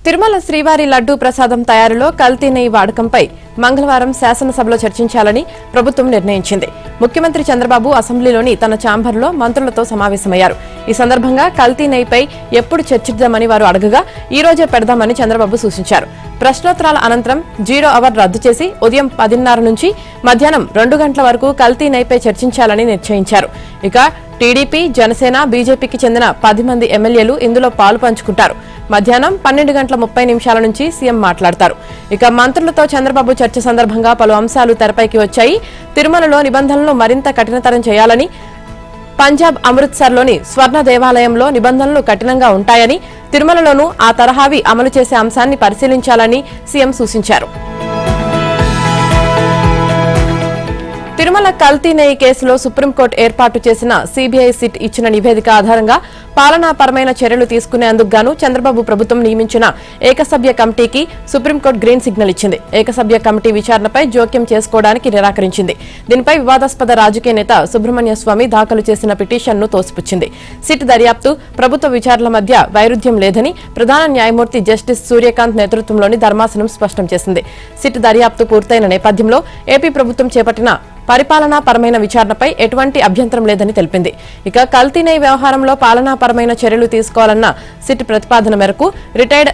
తిరుమల శ్రీవారి లడ్డూ ప్రసాదం తయారీలో కల్తీ నెయ్యి వాడకంపై మంగళవారం శాసనసభలో చర్చించాలని ప్రభుత్వం నిర్ణయించింది. ముఖ్యమంత్రి చంద్రబాబు అసెంబ్లీలోని తన ఛాంబర్లో మంత్రులతో సమావేశమయ్యారు. ఈ సందర్భంగా కల్తీ నెయ్యిపై ఎప్పుడు చర్చిద్దామని వారు అడగగా ఈ రోజే పెడదామని చంద్రబాబు సూచించారు. ప్రశ్నోత్తరాల అనంతరం 0 అవర్ రద్దు చేసి ఉదయం 10:30 నుంచి మధ్యాహ్నం 2 గంటల వరకు కల్తీ నెయ్యిపై చర్చించాలని నిశ్చయించారు. ఇక టీడీపీ, జనసేన, బీజేపీకి చెందిన 10 మంది ఎమ్మెల్యేలు ఇందులో పాలు పంచుకుంటారు. మధ్యాహ్నం 12:30 నుంచి సీఎం మాట్లాడతారు. ఇక మంత్రులతో చంద్రబాబు చర్చ సందర్భంగా పలు అంశాలు తెరపైకి వచ్చాయి. తిరుమలలో నిబంధనలను మరింత కఠినతరం చేయాలని, పంజాబ్ అమృత్సర్లోని స్వర్ణ దేవాలయంలో నిబంధనలు కఠినంగా ఉంటాయని, తిరుమలలోనూ ఆ తరహావి అమలు చేసే అంశాన్ని పరిశీలించాలని సీఎం సూచించారు. తిరుమల కల్తీ నెయ్యి కేసులో సుప్రీంకోర్టు ఏర్పాటు చేసిన సీబీఐ సిట్ ఇచ్చిన నివేదిక ఆధారంగా పాలనాపరమైన చర్యలు తీసుకునేందుకు గాను చంద్రబాబు ప్రభుత్వం నియమించిన ఏకసభ్య కమిటీకి సుప్రీంకోర్టు గ్రీన్ సిగ్నల్ ఇచ్చింది. ఏకసభ్య కమిటీ విచారణపై జోక్యం చేసుకోవడానికి నిరాకరించింది. దీనిపై వివాదాస్పద రాజకీయ నేత సుబ్రహ్మణ్య స్వామి దాఖలు చేసిన పిటిషన్ను తోసిపుచ్చింది. సిట్ దర్యాప్తు, ప్రభుత్వ విచారణల మధ్య వైరుధ్యం లేదని ప్రధాన న్యాయమూర్తి జస్టిస్ సూర్యకాంత్ నేతృత్వంలోని ధర్మాసనం స్పష్టం చేసింది. సిట్ దర్యాప్తు పూర్తయిన నేపథ్యంలో ఏపీ ప్రభుత్వం చేపట్టిన పరిపాలనాపరమైన విచారణపై ఎటువంటి అభ్యంతరం లేదని తెలిపింది. ఇక కల్తీ నెయ్యి వ్యవహారంలో పాలనాపరమైన చర్యలు తీసుకోవాలన్న సిట్ ప్రతిపాదన మేరకు రిటైర్డ్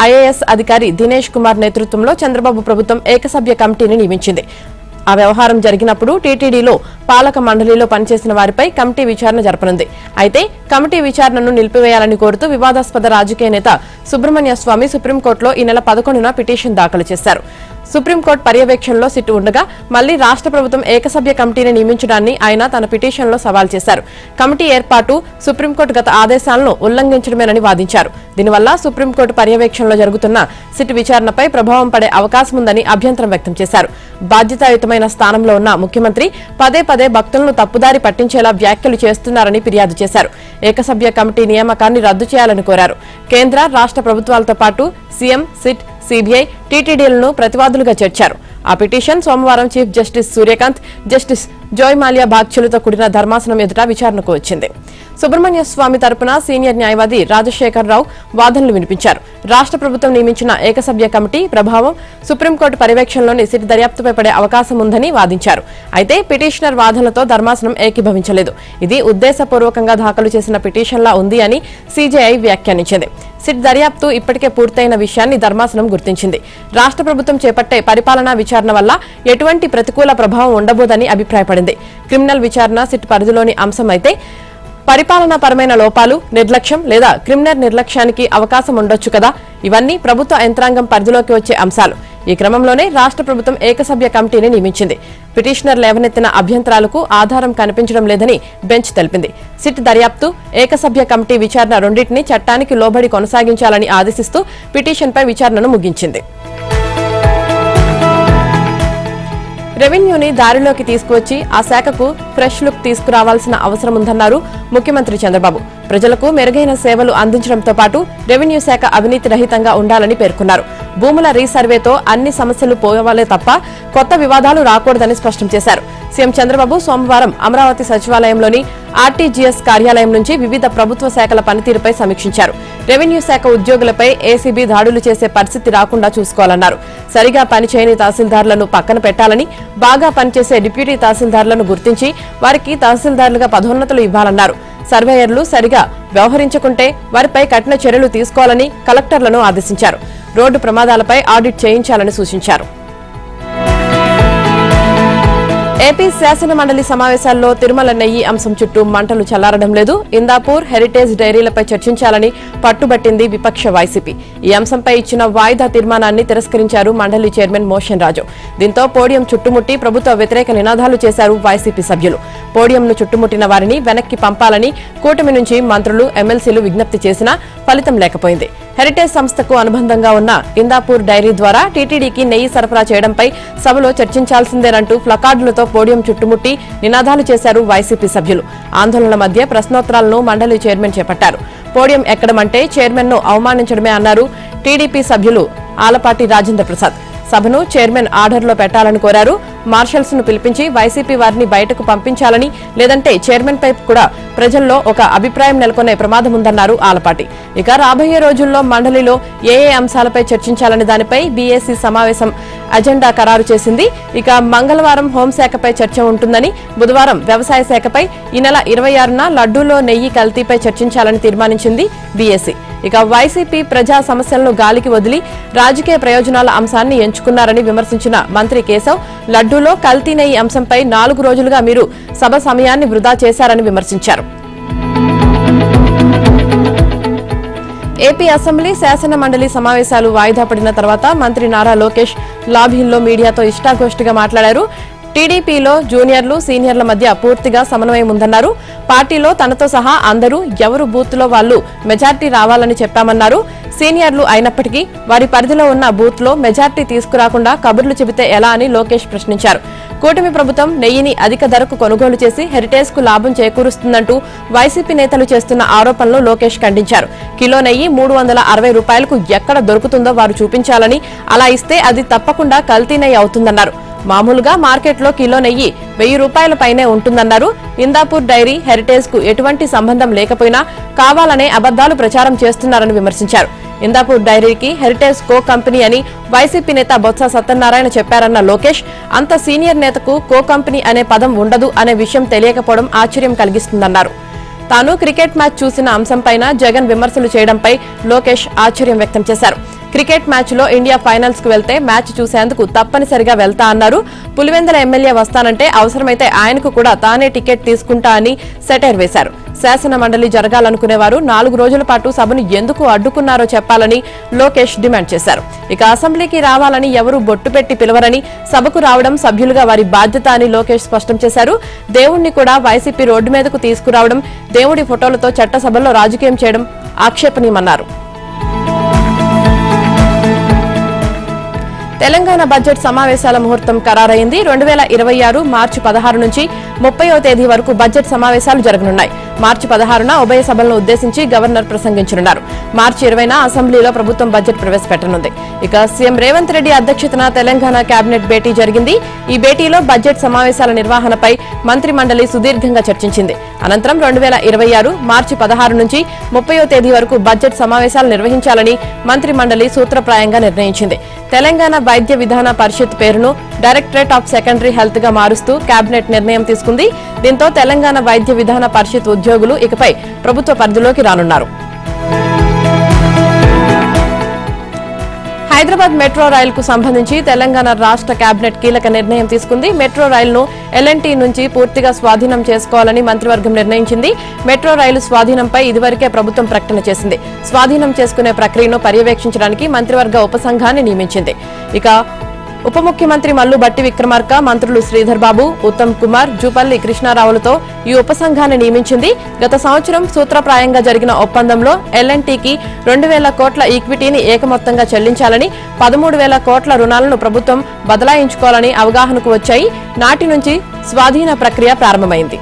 ఐఏఎస్ అధికారి దినేష్ కుమార్ నేతృత్వంలో చంద్రబాబు ప్రభుత్వం ఏకసభ్య కమిటీని నియమించింది. ఆ వ్యవహారం జరిగినప్పుడు టీటీడీలో పాలక మండలిలో పనిచేసిన వారిపై కమిటీ విచారణ జరపనుంది. అయితే కమిటీ విచారణను నిలిపివేయాలని కోరుతూ వివాదాస్పద రాజకీయ నేత సుబ్రహ్మణ్య స్వామి సుప్రీంకోర్టులో ఈ నెల 11న పిటిషన్ దాఖలు చేశారు. సుప్రీంకోర్టు పర్యవేక్షణలో సిట్ ఉండగా మళ్లీ రాష్ట్ర ప్రభుత్వం ఏకసభ్య కమిటీని నియమించడాన్ని ఆయన తన పిటిషన్లో సవాల్ చేశారు. కమిటీ ఏర్పాటు సుప్రీంకోర్టు గత ఆదేశాలను ఉల్లంఘించడమేనని వాదించారు. దీనివల్ల సుప్రీంకోర్టు పర్యవేక్షణలో జరుగుతున్న సిట్ విచారణపై ప్రభావం పడే అవకాశం ఉందని అభ్యంతరం వ్యక్తం చేశారు. బాధ్యతాయుతమైన స్థానంలో ఉన్న ముఖ్యమంత్రి పదే పదే భక్తులను తప్పుదారి పట్టించేలా వ్యాఖ్యలు చేస్తున్నారని ఫిర్యాదు చేశారు. ఏకసభ్య కమిటీ నియామకాన్ని రద్దు చేయాలని కోరారు. కేంద్ర, రాష్ట్ర ప్రభుత్వాలతో పాటు సీఎం, సిట్, సీబీఐ, టీటీడీలను ప్రతివాదులుగా చేర్చారు. ఆ పిటిషన్ సోమవారం chief justice Suryakant, justice Joymalya బాగ్చులతో కూడిన ధర్మాసనం ఎదుట విచారణకు వచ్చింది. సుబ్రహ్మణ్య స్వామి తరపున సీనియర్ న్యాయవాది రాజశేఖరరావు వాదనలు వినిపించారు. రాష్ట్ర ప్రభుత్వం నియమించిన ఏకసభ్య కమిటీ ప్రభావం సుప్రీంకోర్టు పర్యవేక్షణలోని సిట్ దర్యాప్తుపై పడే అవకాశం ఉందని వాదించారు. అయితే పిటిషనర్ వాదనలతో ధర్మాసనం ఏకీభవించలేదు. ఇది ఉద్దేశపూర్వకంగా దాఖలు చేసిన పిటిషన్లా ఉంది అని సీజేఐ వ్యాఖ్యానించింది. సిట్ దర్యాప్తు ఇప్పటికే పూర్తయిన విషయాన్ని ధర్మాసనం గుర్తించింది. రాష్ట్ర ప్రభుత్వం చేపట్టే పరిపాలనా విచారణ వల్ల ఎటువంటి ప్రతికూల ప్రభావం ఉండబోదని అభిప్రాయపడింది. క్రిమినల్ విచారణ సిట్ పరిధిలోని అంశం అయితే పరిపాలనాపరమైన లోపాలు, నిర్లక్ష్యం లేదా క్రిమినల్ నిర్లక్ష్యానికి అవకాశం ఉండొచ్చు కదా. ఇవన్నీ ప్రభుత్వ యంత్రాంగం పరిధిలోకి వచ్చే అంశాలు. ఈ క్రమంలోనే రాష్ట్ర ప్రభుత్వం ఏకసభ్య కమిటీని నియమించింది. పిటిషనర్ లేవనెత్తిన అభ్యంతరాలకు ఆధారం కనిపించడం లేదని బెంచ్ తెలిపింది. సిట్ దర్యాప్తు, ఏకసభ్య కమిటీ విచారణ రెండింటినీ చట్టానికి లోబడి కొనసాగించాలని ఆదేశిస్తూ పిటిషన్పై విచారణను ముగించింది. రెవెన్యూని దారిలోకి తీసుకువచ్చి ఆ శాఖకు ఫ్రెష్ లుక్ తీసుకురావాల్సిన అవసరం ఉందన్నారు ముఖ్యమంత్రి చంద్రబాబు. ప్రజలకు మెరుగైన సేవలు అందించడంతో పాటు రెవెన్యూ శాఖ అవినీతి రహితంగా ఉండాలని పేర్కొన్నారు. భూముల రీసర్వేతో అన్ని సమస్యలు పోవాలే తప్ప కొత్త వివాదాలు రాకూడదని స్పష్టం చేశారు. సీఎం చంద్రబాబు సోమవారం అమరావతి సచివాలయంలోని ఆర్టీజీఎస్ కార్యాలయం నుంచి వివిధ ప్రభుత్వ శాఖల పనితీరుపై సమీక్షించారు. రెవెన్యూ శాఖ ఉద్యోగులపై ఏసీబీ దాడులు చేసే పరిస్థితి రాకుండా చూసుకోవాలన్నారు. సరిగా పనిచేయని తహసీల్దార్లను పక్కన పెట్టాలని, బాగా పనిచేసే డిప్యూటీ తహసీల్దార్లను గుర్తించి వారికి తహసీల్దార్లుగా పదోన్నతులు ఇవ్వాలన్నారు. సర్వేయర్లు సరిగా వ్యవహరించుకుంటే వారిపై కఠిన చర్యలు తీసుకోవాలని కలెక్టర్లను ఆదేశించారు. రోడ్డు ప్రమాదాలపై ఆడిట్ చేయించాలని సూచించారు. ఏపీ శాసన మండలి సమావేశాల్లో తిరుమల నెయ్యి అంశం చుట్టూ మంటలు చల్లారడం లేదు. ఇందాపూర్, హెరిటేజ్ డైరీలపై చర్చించాలని పట్టుబట్టింది విపక్ష వైసీపీ. ఈ అంశంపై ఇచ్చిన వాయిదా తీర్మానాన్ని తిరస్కరించారు మండలి చైర్మన్ మోషన్ రాజు. దీంతో పోడియం చుట్టుముట్టి ప్రభుత్వ వ్యతిరేక నినాదాలు చేశారు వైసీపీ సభ్యులు. పోడియంను చుట్టుముట్టిన వారిని వెనక్కి పంపాలని కూటమి నుంచి మంత్రులు, ఎమ్మెల్సీలు విజ్ఞప్తి చేసినా ఫలితం లేకపోయింది. హెరిటేజ్ సంస్థకు అనుబంధంగా ఉన్న ఇందాపూర్ డైరీ ద్వారా టీటీడీకి నెయ్యి సరఫరా చేయడంపై సభలో చర్చించాల్సిందేనంటూ ప్లకార్డులతో పోడియం చుట్టుముట్టి నినాదాలు చేశారు వైసీపీ సభ్యులు. ఆందోళనల మధ్య ప్రశ్నోత్తరాలను మండలి చైర్మన్ చేపట్టారు. పోడియం ఎక్కడమంటే చైర్మన్ ను అవమానించడమే అన్నారు టీడీపీ సభ్యులు ఆలపాటి రాజేంద్ర ప్రసాద్. సభను చైర్మన్ ఆర్డర్లో పెట్టాలని కోరారు. మార్షల్స్ ను పిలిపించి వైసీపీ వారిని బయటకు పంపించాలని, లేదంటే చైర్మన్ పై కూడా ప్రజల్లో ఒక అభిప్రాయం నెలకొనే ప్రమాదం ఉందన్నారు ఆలపాటి. ఇక రాబోయే రోజుల్లో మండలిలో ఏ అంశాలపై చర్చించాలనే దానిపై బీఏసీ సమావేశం అజెండా ఖరారు చేసింది. ఇక మంగళవారం హోంశాఖపై చర్చ ఉంటుందని, బుధవారం వ్యవసాయ శాఖపై, ఈ నెల 26న లడ్డూలో నెయ్యి కల్తీపై చర్చించాలని తీర్మానించింది బీఏసీ. ఇక వైసీపీ ప్రజా సమస్యలను గాలికి వదిలి రాజకీయ ప్రయోజనాల అంశాన్ని ఎంచుకున్నారని విమర్శించిన మంత్రి కేశవ్, లడ్డూలో కల్తీ నెయ్యి అంశంపై 4 రోజులుగా మీరు సభ సమయాన్ని వృధా చేశారని విమర్శించారు. ఏపీ అసెంబ్లీ శాసన మండలి సమావేశాలు వాయిదా పడిన తర్వాత మంత్రి నారా లోకేష్ లాబీల్లో మీడియాతో ఇష్టాగోష్ఠిగా మాట్లాడారు. టీడీపీలో జూనియర్లు, సీనియర్ల మధ్య పూర్తిగా సమన్వయం ఉందన్నారు. పార్టీలో తనతో సహా అందరూ ఎవరు బూత్లో వాళ్లు మెజార్టీ రావాలని చెప్పామన్నారు. సీనియర్లు అయినప్పటికీ వారి పరిధిలో ఉన్న బూత్లో మెజార్టీ తీసుకురాకుండా కబుర్లు చెబితే ఎలా అని లోకేష్ ప్రశ్నించారు. కూటమి ప్రభుత్వం నెయ్యిని అధిక ధరకు కొనుగోలు చేసి హెరిటేజ్ కు లాభం చేకూరుస్తుందంటూ వైసీపీ నేతలు చేస్తున్న ఆరోపణలు లోకేష్ ఖండించారు. కిలో నెయ్యి 360 రూపాయలకు ఎక్కడ దొరుకుతుందో వారు చూపించాలని, అలా ఇస్తే అది తప్పకుండా కల్తీ నెయ్యి అవుతుందన్నారు. మామూలుగా మార్కెట్లో కిలో నెయ్యి 1000 రూపాయల పైనే ఉంటుందన్నారు. ఇందాపూర్ డైరీ హెరిటేజ్ కు ఎటువంటి సంబంధం లేకపోయినా కావాలనే అబద్దాలు ప్రచారం చేస్తున్నారని విమర్శించారు. ఇందాపూర్ డైరీకి హెరిటేజ్ కో కంపెనీ అని వైసీపీ నేత బొత్స సత్యనారాయణ చెప్పారన్న లోకేష్, అంత సీనియర్ నేతకు కో కంపెనీ అనే పదం ఉండదు అనే విషయం తెలియకపోవడం ఆశ్చర్యం కలిగిస్తుందన్నారు. తాను క్రికెట్ మ్యాచ్ చూసిన అంశంపైన జగన్ విమర్శలు చేయడంపై లోకేష్ ఆశ్చర్యం వ్యక్తం చేశారు. క్రికెట్ మ్యాచ్ లో ఇండియా ఫైనల్స్ కు వెళ్తే మ్యాచ్ చూసేందుకు తప్పనిసరిగా వెళ్తా అన్నారు. పులివెందుల ఎమ్మెల్యే వస్తానంటే అవసరమైతే ఆయనకు కూడా తానే టికెట్ తీసుకుంటా అని సెటైర్ వేశారు. శాసన మండలి జరగాలనుకునేవారు 4 రోజుల పాటు సభను ఎందుకు అడ్డుకున్నారో చెప్పాలని లోకేష్ డిమాండ్ చేశారు. ఇక అసెంబ్లీకి రావాలని ఎవరూ బొట్టు పెట్టి పిలవరని, సభకు రావడం సభ్యులుగా వారి బాధ్యత అని లోకేష్ స్పష్టం చేశారు. దేవుణ్ణి కూడా వైసీపీ రోడ్డు మీదకు తీసుకురావడం, దేవుడి ఫోటోలతో చట్టసభల్లో రాజకీయం చేయడం ఆక్షేపణీయమన్నారు. తెలంగాణ బడ్జెట్ సమావేశాల ముహూర్తం ఖరారైంది. 2026 మార్చి 16 నుంచి 30వ తేదీ వరకు బడ్జెట్ సమావేశాలు జరగనున్నాయి. మార్చి 16న ఉభయ సభలను ఉద్దేశించి గవర్నర్ ప్రసంగించనున్నారు. మార్చి 20న అసెంబ్లీలో ప్రభుత్వం బడ్జెట్ ప్రవేశపెట్టనుంది. ఇక సీఎం రేవంత్ రెడ్డి అధ్యక్షతన తెలంగాణ కేబినెట్ భేటీ జరిగింది. ఈ భేటీలో బడ్జెట్ సమావేశాల నిర్వహణపై మంత్రి మండలి సుదీర్ఘంగా చర్చించింది. అనంతరం 2026 మార్చి 16 నుంచి 30వ తేదీ వరకు బడ్జెట్ సమావేశాలు నిర్వహించాలని మంత్రి మండలి సూత్రప్రాయంగా నిర్ణయించింది. తెలంగాణ వైద్య విధాన పరిషత్ పేరును డైరెక్టరేట్ ఆఫ్ సెకండరీ హెల్త్ గా మారుస్తూ కేబినెట్ నిర్ణయం తీసుకుంది. దీంతో తెలంగాణ వైద్య విధాన పరిషత్ ఉద్యోగులు ఇకపై ప్రభుత్వ పరిధిలోకి రానున్నారు. హైదరాబాద్ మెట్రో రైలుకు సంబంధించి తెలంగాణ రాష్ట్ర కేబినెట్ కీలక నిర్ణయం తీసుకుంది. మెట్రో రైలును ఎల్ఎన్టీ నుంచి పూర్తిగా స్వాధీనం చేసుకోవాలని మంత్రివర్గం నిర్ణయించింది. మెట్రో రైలు స్వాధీనంపై ఇదివరకే ప్రభుత్వం ప్రకటన చేసింది. స్వాధీనం చేసుకునే ప్రక్రియను పర్యవేక్షించడానికి మంత్రివర్గ ఉపసంఘాన్ని నియమించింది. ఇక ఉప ముఖ్యమంత్రి మల్లు భట్టి విక్రమార్క, మంత్రులు శ్రీధర్ బాబు, ఉత్తమ్ కుమార్, జూపల్లి కృష్ణారావులతో ఈ ఉపసంఘాన్ని నియమించింది. గత సంవత్సరం సూత్రప్రాయంగా జరిగిన ఒప్పందంలో ఎల్ఎన్టీకి 2,000 కోట్ల ఈక్విటీని ఏకమొత్తంగా చెల్లించాలని, 13,000 కోట్ల రుణాలను ప్రభుత్వం బదలాయించుకోవాలని అవగాహనకు వచ్చాయి. నాటి నుంచి స్వాధీన ప్రక్రియ ప్రారంభమైంది.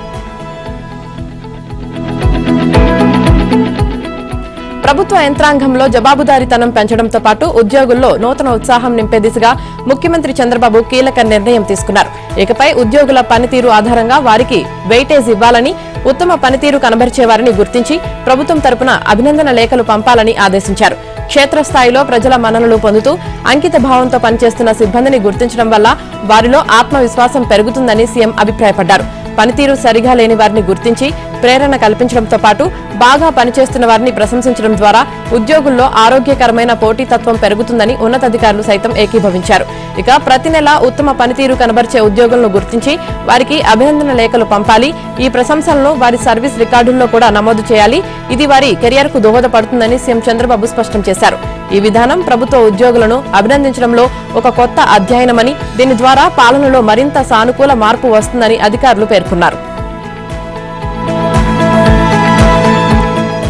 ప్రభుత్వ యంత్రాంగంలో జవాబుదారీతనం పెంచడంతో పాటు ఉద్యోగుల్లో నూతన ఉత్సాహం నింపే దిశగా ముఖ్యమంత్రి చంద్రబాబు కీలక నిర్ణయం తీసుకున్నారు. ఇకపై ఉద్యోగుల పనితీరు ఆధారంగా వారికి వెయిటేజ్ ఇవ్వాలని, ఉత్తమ పనితీరు కనబరిచేవారిని గుర్తించి ప్రభుత్వం తరపున అభినందన లేఖలు పంపాలని ఆదేశించారు. క్షేత్రస్థాయిలో ప్రజల మన్ననలు పొందుతూ అంకిత భావంతో పనిచేస్తున్న సిబ్బందిని గుర్తించడం వల్ల వారిలో ఆత్మవిశ్వాసం పెరుగుతుందని సీఎం అభిప్రాయపడ్డారు. పనితీరు సరిగా లేని వారిని గుర్తించి ప్రేరణ కల్పించడంతో పాటు బాగా పనిచేస్తున్న వారిని ప్రశంసించడం ద్వారా ఉద్యోగుల్లో ఆరోగ్యకరమైన పోటీతత్వం పెరుగుతుందని ఉన్నతాధికారులు సైతం ఏకీభవించారు. ఇక ప్రతి నెల ఉత్తమ పనితీరు కనబరిచే ఉద్యోగులను గుర్తించి వారికి అభినందన లేఖలు పంపాలి. ఈ ప్రశంసలను వారి సర్వీస్ రికార్డుల్లో కూడా నమోదు చేయాలి. ఇది వారి కెరియర్ కు దోహదపడుతుందని సీఎం చంద్రబాబు స్పష్టం చేశారు. ఈ విధానం ప్రభుత్వ ఉద్యోగులను అభినందించడంలో ఒక కొత్త అధ్యయనమని, దీని ద్వారా పాలనలో మరింత సానుకూల మార్పు వస్తుందని అధికారులు పేర్కొన్నారు.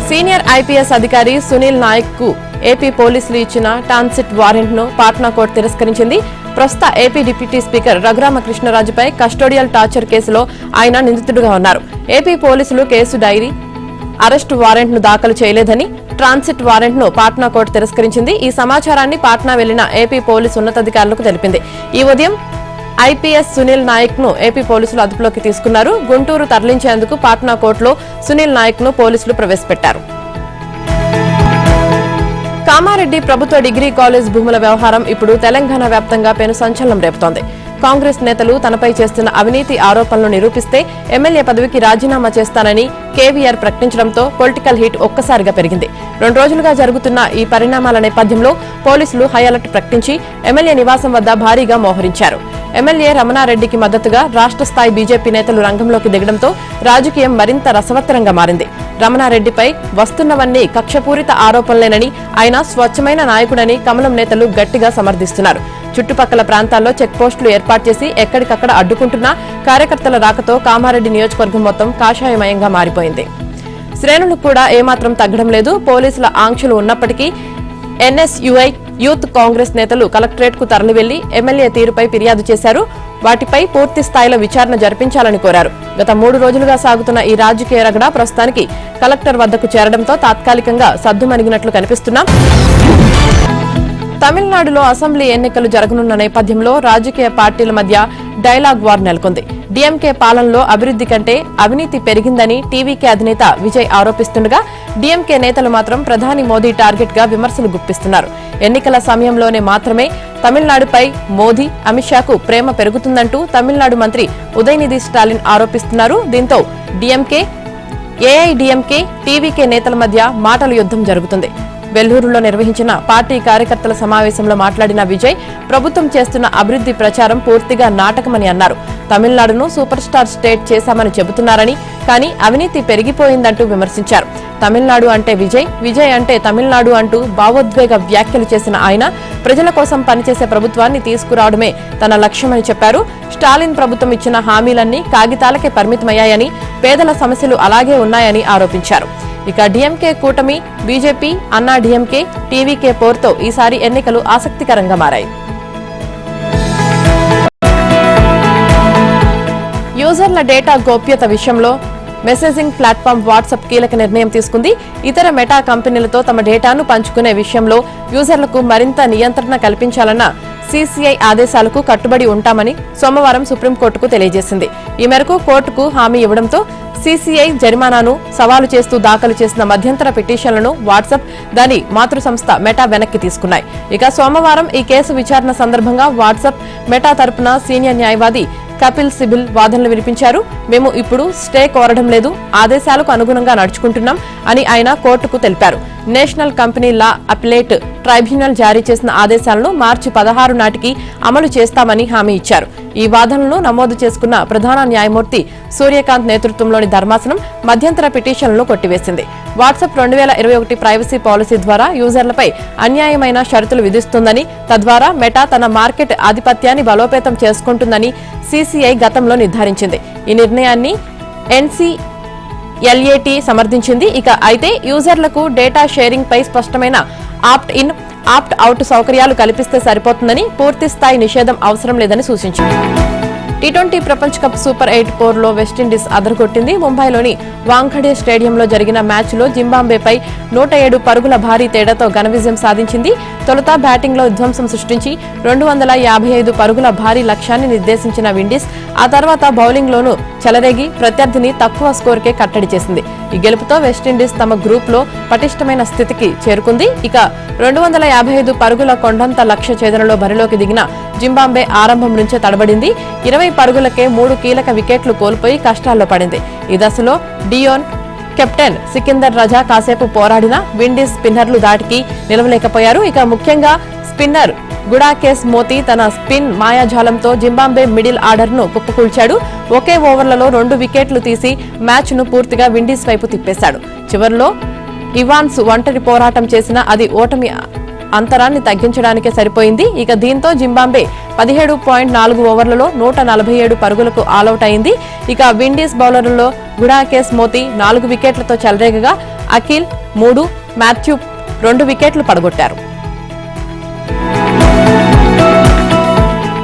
సీనియర్ ఐపీఎస్ అధికారి సునీల్ నాయక్ కు ఏపీ పోలీసులు ఇచ్చిన ట్రాన్సిట్ వారెంట్ ను పాట్నా కోర్టు తిరస్కరించింది. ప్రస్తుత ఏపీ డిప్యూటీ స్పీకర్ రఘురామకృష్ణరాజుపై కస్టోడియల్ టార్చర్ కేసులో ఆయన నిందితుడిగా ఉన్నారు. ఏపీ పోలీసులు కేసు డైరీ అరెస్టు వారెంట్ ను దాఖలు చేయలేదని, ట్రాన్సిట్ వారెంట్ ను పాట్నా కోర్టు తిరస్కరించింది. ఈ సమాచారాన్ని పాట్నా వెళ్లిన ఏపీ పోలీసు ఉన్నతాధికారులకు తెలిపింది. ఈ ఉదయం ఐపీఎస్ సునీల్ నాయక్ ను ఏపీ పోలీసులు అదుపులోకి తీసుకున్నారు. గుంటూరు తరలించేందుకు పాట్నా కోర్టులో సునీల్ నాయక్ ను పోలీసులు ప్రవేశపెట్టారు. కామారెడ్డి ప్రభుత్వ డిగ్రీ కాలేజ్ భూముల వ్యవహారం ఇప్పుడు తెలంగాణ వ్యాప్తంగా పెను సంచలనం రేపుతోంది. కాంగ్రెస్ నేతలు తనపై చేస్తున్న అవినీతి ఆరోపణలు నిరూపిస్తే ఎమ్మెల్యే పదవికి రాజీనామా చేస్తానని కేవీఆర్ ప్రకటించడంతో పొలిటికల్ హీట్ ఒక్కసారిగా పెరిగింది. 2 రోజులుగా జరుగుతున్న ఈ పరిణామాల నేపథ్యంలో పోలీసులు హై అలర్ట్ ప్రకటించి ఎమ్మెల్యే నివాసం వద్ద భారీగా మోహరించారు. ఎమ్మెల్యే రమణారెడ్డికి మద్దతుగా రాష్ట్ర స్థాయి బీజేపీ నేతలు రంగంలోకి దిగడంతో రాజకీయం మరింత రసవత్తరంగా మారింది. రమణారెడ్డిపై వస్తున్నవన్నీ కక్షపూరిత ఆరోపణలేనని, ఆయన స్వచ్ఛమైన నాయకుడని కమలం నేతలు గట్టిగా సమర్థిస్తున్నారు. చుట్టుపక్కల ప్రాంతాల్లో చెక్ పోస్టులు ఏర్పాటు చేసి ఎక్కడికక్కడ అడ్డుకుంటున్న కార్యకర్తల రాకతో కామారెడ్డి నియోజకవర్గం మొత్తం కాషాయమయంగా మారిపోయింది. శ్రేణులకు కూడా ఏమాత్రం తగ్గడం లేదు. పోలీసుల ఆంక్షలు ఉన్నప్పటికీ ఎన్ఎస్యుఐ, యూత్ కాంగ్రెస్ నేతలు కలెక్టరేట్ కు తరలివెళ్లి ఎమ్మెల్యే తీరుపై ఫిర్యాదు చేశారు. వాటిపై పూర్తి స్థాయిలో విచారణ జరిపించాలని కోరారు. గత 3 రోజులుగా సాగుతున్న ఈ రాజకీయ రగడ ప్రస్తుతానికి కలెక్టర్ వద్దకు చేరడంతో తాత్కాలికంగా సద్దుమణిగినట్లు కనిపిస్తున్నాం. తమిళనాడులో అసెంబ్లీ ఎన్నికలు జరగనున్న నేపథ్యంలో రాజకీయ పార్టీల మధ్య డైలాగ్ వార్ నెలకొంది. డీఎంకే పాలనలో అభివృద్ధి కంటే అవినీతి పెరిగిందని టీవీకే అధినేత విజయ్ ఆరోపిస్తుండగా, డీఎంకే నేతలు మాత్రం ప్రధాని మోదీ టార్గెట్ గా విమర్శలు గుప్పిస్తున్నారు. ఎన్నికల సమయంలోనే మాత్రమే తమిళనాడుపై మోదీ, అమిత్ షాకు ప్రేమ పెరుగుతుందంటూ తమిళనాడు మంత్రి ఉదయనిధి స్టాలిన్ ఆరోపిస్తున్నారు. దీంతో డీఎంకే, ఏఐడీఎంకే, టీవీకే నేతల మధ్య మాటల యుద్ధం జరుగుతుంది. వెల్లూరులో నిర్వహించిన పార్టీ కార్యకర్తల సమావేశంలో మాట్లాడిన విజయ్, ప్రభుత్వం చేస్తున్న అభివృద్ధి ప్రచారం పూర్తిగా నాటకమని అన్నారు. తమిళనాడును సూపర్ స్టార్ స్టేట్ చేశామని చెబుతున్నారని, కానీ అవినీతి పెరిగిపోయిందంటూ విమర్శించారు. తమిళనాడు అంటే విజయ్, విజయ్ అంటే తమిళనాడు అంటూ భావోద్వేగ వ్యాఖ్యలు చేసిన ఆయన, ప్రజల కోసం పనిచేసే ప్రభుత్వాన్ని తీసుకురావడమే తన లక్ష్యమని చెప్పారు. స్టాలిన్ ప్రభుత్వం ఇచ్చిన హామీలన్నీ కాగితాలకే పరిమితమయ్యాయని, పేదల సమస్యలు అలాగే ఉన్నాయని ఆరోపించారు. ఇక డీఎంకే కూటమి, బీజేపీ, అన్నా డీఎంకే, టీవీకే పోరుతో ఈసారి ఎన్నికలు ఆసక్తికరంగా మారాయి. యూజర్ల డేటా గోప్యత విషయంలో మెసేజింగ్ ప్లాట్ఫామ్ వాట్సాప్ కీలక నిర్ణయం తీసుకుంది. ఇతర మెటా కంపెనీలతో తమ డేటాను పంచుకునే విషయంలో యూజర్లకు మరింత నియంత్రణ కల్పించాలన్న సీసీఐ ఆదేశాలకు కట్టుబడి ఉంటామని సోమవారం సుప్రీంకోర్టుకు తెలియజేసింది. ఈ మేరకు కోర్టుకు హామీ ఇవ్వడంతో సీసీఐ జరిమానాను సవాలు చేస్తూ దాఖలు చేసిన మధ్యంతర పిటిషన్లను వాట్సాప్, దాని మాతృ సంస్థ మెటా వెనక్కి తీసుకున్నాయి. ఇక సోమవారం ఈ కేసు విచారణ సందర్భంగా వాట్సాప్, మెటా తరపున సీనియర్ న్యాయవాది కపిల్ సిబిల్ వాదనలు వినిపించారు. మేము ఇప్పుడు స్టే కోరడం లేదు, ఆదేశాలకు అనుగుణంగా నడుచుకుంటున్నాం అని ఆయన కోర్టుకు తెలిపారు. National company law appellate tribunal జారీ చేసిన ఆదేశాలను మార్చి 16 నాటికి అమలు చేస్తామని హామీ ఇచ్చారు. ఈ వాదనలను నమోదు చేసుకున్న ప్రధాన న్యాయమూర్తి సూర్యకాంత్ నేతృత్వంలోని ధర్మాసనం మధ్యంతర పిటిషన్లను కొట్టివేసింది. వాట్సాప్ 2021 ప్రైవసీ పాలసీ ద్వారా యూజర్లపై అన్యాయమైన షరతులు విధిస్తుందని, తద్వారా మెటా తన మార్కెట్ ఆధిపత్యాన్ని బలోపేతం చేసుకుంటుందని సీసీఐ గతంలో నిర్ధారించింది. ఈ నిర్ణయాన్ని ఎన్సీఎల్ఏటీ సమర్థించింది. అయితే యూజర్లకు డేటా షేరింగ్ పై స్పష్టమైన ఆప్ట్ ఇన్, ఆప్ట్ అవుట్ సౌకర్యాలు కల్పిస్తే సరిపోతుందని, పూర్తి స్థాయి నిషేధం అవసరం లేదని సూచించింది. టీ20 ప్రపంచ కప్ సూపర్ 8 పోరులో వెస్టిండీస్ అదరగొట్టింది. ముంబైలోని వాంఖడే స్టేడియంలో జరిగిన మ్యాచ్లో జింబాబ్వేపై 107 పరుగుల భారీ తేడాతో ఘన విజయం సాధించింది. తొలుత బ్యాటింగ్లో విధ్వంసం సృష్టించి 255 పరుగుల భారీ లక్ష్యాన్ని నిర్దేశించిన విండీస్ ఆ తర్వాత బౌలింగ్లోనూ చెలరేగి ప్రత్యర్థిని తక్కువ స్కోర్కే కట్టడి చేసింది. ఈ గెలుపుతో వెస్టిండీస్ తమ గ్రూప్లో పటిష్టమైన స్థితికి చేరుకుంది. 255 పరుగుల కొండంత లక్ష్య ఛేదనలో బరిలోకి దిగిన జింబాబ్వే ఆరంభం నుంచే తడబడింది. 20 పరుగులకే 3 కీలక వికెట్లు కోల్పోయి కష్టాల్లో పడింది. ఈ దశలో డియోన్, కెప్టెన్ సికిందర్ రజా కాసేపు పోరాడినా విండీస్ స్పిన్నర్లు దాటికి నిలవలేకపోయారు. ముఖ్యంగా స్పిన్నర్ గుడాకేస్ మోతీ తన స్పిన్ మాయాజాలంతో జింబాబ్వే మిడిల్ ఆర్డర్ ను కుప్పకూల్చాడు. ఒకే ఓవర్లలో 2 వికెట్లు తీసి మ్యాచ్ ను పూర్తిగా విండీస్ వైపు తిప్పేశాడు. చివర్లో ఇవాన్స్ ఒంటరి పోరాటం చేసినా అది ఓటమి అంతరాన్ని తగ్గించడానికే సరిపోయింది. దీంతో జింబాబ్వే 17.4 ఓవర్లలో 147 పరుగులకు ఆలౌట్ అయింది. విండీస్ బౌలర్లలో గుడాకేస్ మోతీ 4 వికెట్లతో చెలరేగగా అఖిల్ 3, మాథ్యూ 2 వికెట్లు పడగొట్టారు.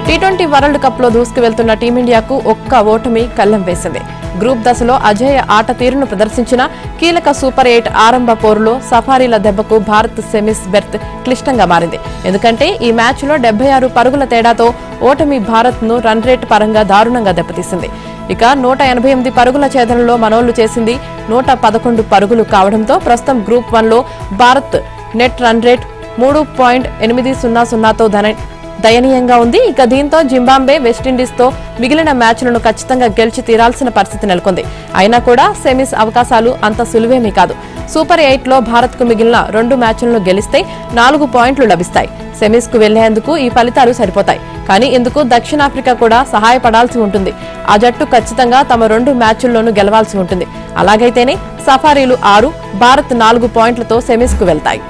టీ20 వరల్డ్ కప్ లో దూసుకు వెళ్తున్న టీమిండియాకు ఒక్క ఓటమి కళ్లెం వేసింది. గ్రూప్ దశలో అజేయ ఆట తీరును ప్రదర్శించిన కీలక సూపర్ 8 ఆరంభ పోరులో సఫారీల దెబ్బకు భారత్ సెమీస్ బెర్త్ క్లిష్టంగా మారింది. ఎందుకంటే ఈ మ్యాచ్లో 76 పరుగుల తేడాతో ఓటమి భారత్ను రన్ రేట్ పరంగా దారుణంగా దెబ్బతీసింది. ఇక 188 పరుగుల ఛేదనలో మనోళ్లు చేసింది 111 పరుగులు కావడంతో ప్రస్తుతం గ్రూప్ 1లో భారత్ నెట్ రన్ రేట్ 3.800తో దయనీయంగా ఉంది. ఇక దీంతో జింబాబ్వే వెస్టిండీస్తో మిగిలిన మ్యాచ్లను ఖచ్చితంగా గెలిచి తీరాల్సిన పరిస్థితి నెలకొంది. అయినా కూడా సెమీస్ అవకాశాలు అంత సులువేమీ కాదు. సూపర్ 8లో భారత్కు మిగిలిన 2 మ్యాచ్లను గెలిస్తే 4 పాయింట్లు లభిస్తాయి. సెమీస్కు వెళ్లేందుకు ఈ ఫలితాలు సరిపోతాయి. కానీ ఇందుకు దక్షిణాఫ్రికా కూడా సహాయపడాల్సి ఉంటుంది. ఆ జట్టు ఖచ్చితంగా తమ 2 మ్యాచ్ల్లోనూ గెలవాల్సి ఉంటుంది. అలాగైతేనే సఫారీలు 6, భారత్ 4 పాయింట్లతో సెమీస్కు వెళ్తాయి.